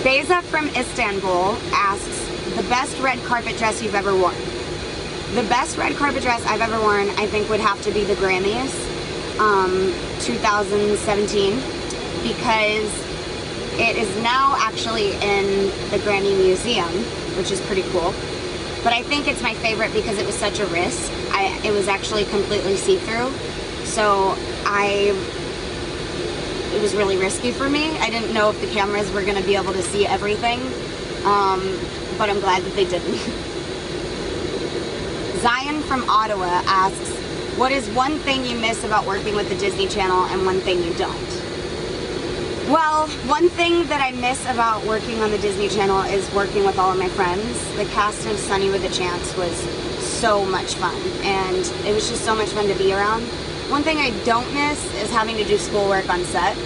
Beyza from Istanbul asks, the best red carpet dress you've ever worn. The best red carpet dress I've ever worn, I think, would have to be the Grammys, 2017, because it is now actually in the Grammy Museum, which is pretty cool. But I think it's my favorite because it was such a risk. It was actually completely see-through, so it was really risky for me. I didn't know if the cameras were going to be able to see everything, but I'm glad that they didn't. Zion from Ottawa asks, what is one thing you miss about working with the Disney Channel and one thing you don't? Well, one thing that I miss about working on the Disney Channel is working with all of my friends. The cast of Sunny with a Chance was so much fun, and it was just so much fun to be around. One thing I don't miss is having to do schoolwork on set.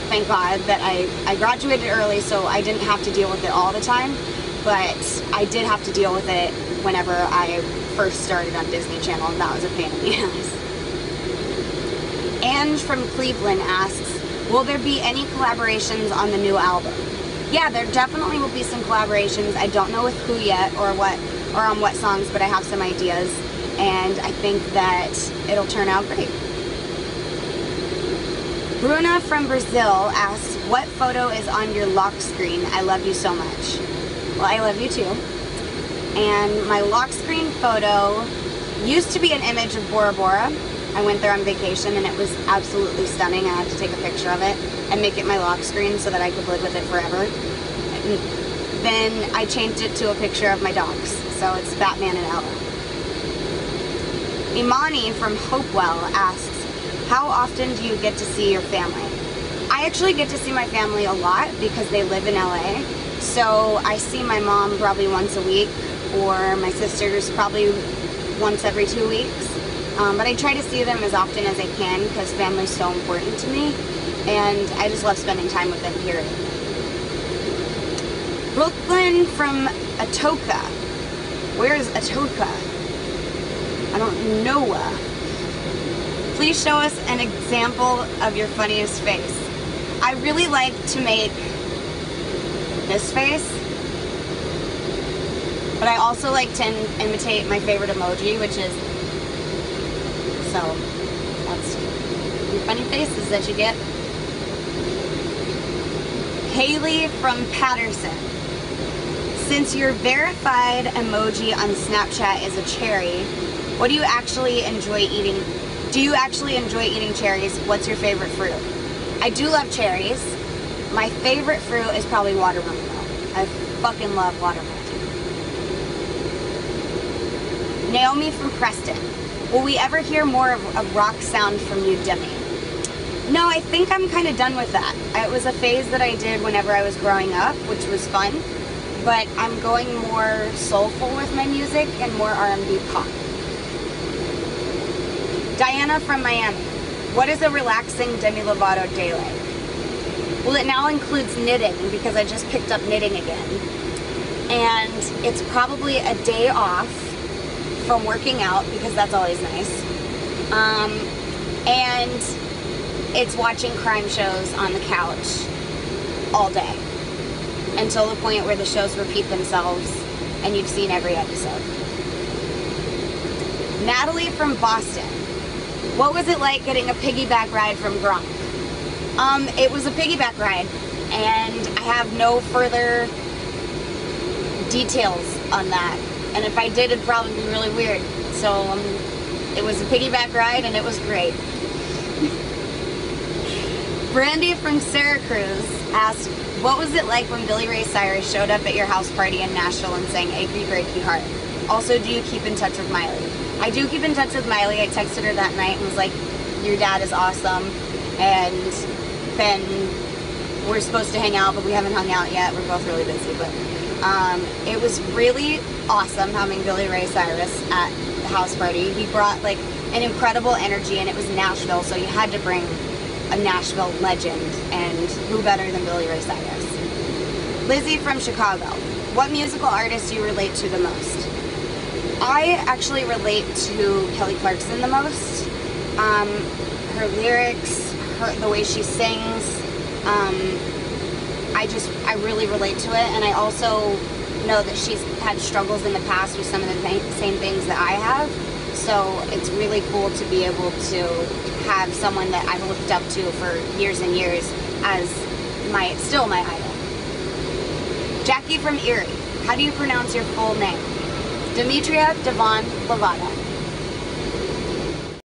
Thank God that I graduated early, so I didn't have to deal with it all the time, but I did have to deal with it whenever I first started on Disney Channel, and that was a pain in the ass. Ange from Cleveland asks, will there be any collaborations on the new album? Yeah, there definitely will be some collaborations. I don't know with who yet or on what songs, but I have some ideas, and I think that it'll turn out great. Bruna from Brazil asks, what photo is on your lock screen? I love you so much. Well, I love you too. And my lock screen photo used to be an image of Bora Bora. I went there on vacation and it was absolutely stunning. I had to take a picture of it and make it my lock screen so that I could live with it forever. And then I changed it to a picture of my dogs, so it's Batman and Ella. Imani from Hopewell asks, how often do you get to see your family? I actually get to see my family a lot because they live in LA. So I see my mom probably once a week, or my sisters probably once every 2 weeks. But I try to see them as often as I can because family's so important to me, and I just love spending time with them, period. Brooklyn from Atoka. Where's Atoka? I don't know. Please show us an example of your funniest face. I really like to make this face, but I also like to imitate my favorite emoji, which is, so that's your funny faces that you get. Haley from Patterson. Since your verified emoji on Snapchat is a cherry, what do you actually enjoy eating? Do you actually enjoy eating cherries? What's your favorite fruit? I do love cherries. My favorite fruit is probably watermelon though. I fucking love watermelon. Naomi from Preston. Will we ever hear more of a rock sound from you, Demi? No, I think I'm kind of done with that. It was a phase that I did whenever I was growing up, which was fun, but I'm going more soulful with my music and more R&B pop. Diana from Miami. What is a relaxing Demi Lovato day like? Well, it now includes knitting because I just picked up knitting again. And it's probably a day off from working out because that's always nice. And it's watching crime shows on the couch all day until the point where the shows repeat themselves and you've seen every episode. Natalie from Boston. What was it like getting a piggyback ride from Gronk? It was a piggyback ride, and I have no further details on that. And if I did, it'd probably be really weird. So it was a piggyback ride, and it was great. Brandy from Syracuse asked, what was it like when Billy Ray Cyrus showed up at your house party in Nashville and sang Achy Breaky Heart? Also, do you keep in touch with Miley? I do keep in touch with Miley. I texted her that night and was like, your dad is awesome. And then we're supposed to hang out, but we haven't hung out yet. We're both really busy. But it was really awesome having Billy Ray Cyrus at the house party. He brought like an incredible energy, and it was Nashville, so you had to bring a Nashville legend, and who better than Billy Ray Cyrus. Lizzie from Chicago. What musical artist do you relate to the most? I actually relate to Kelly Clarkson the most. Her lyrics, the way she sings, I really relate to it, and I also know that she's had struggles in the past with some of the same things that I have. So it's really cool to be able to have someone that I've looked up to for years and years as still my idol. Jackie from Erie, how do you pronounce your full name? Demetria Devon Lovato.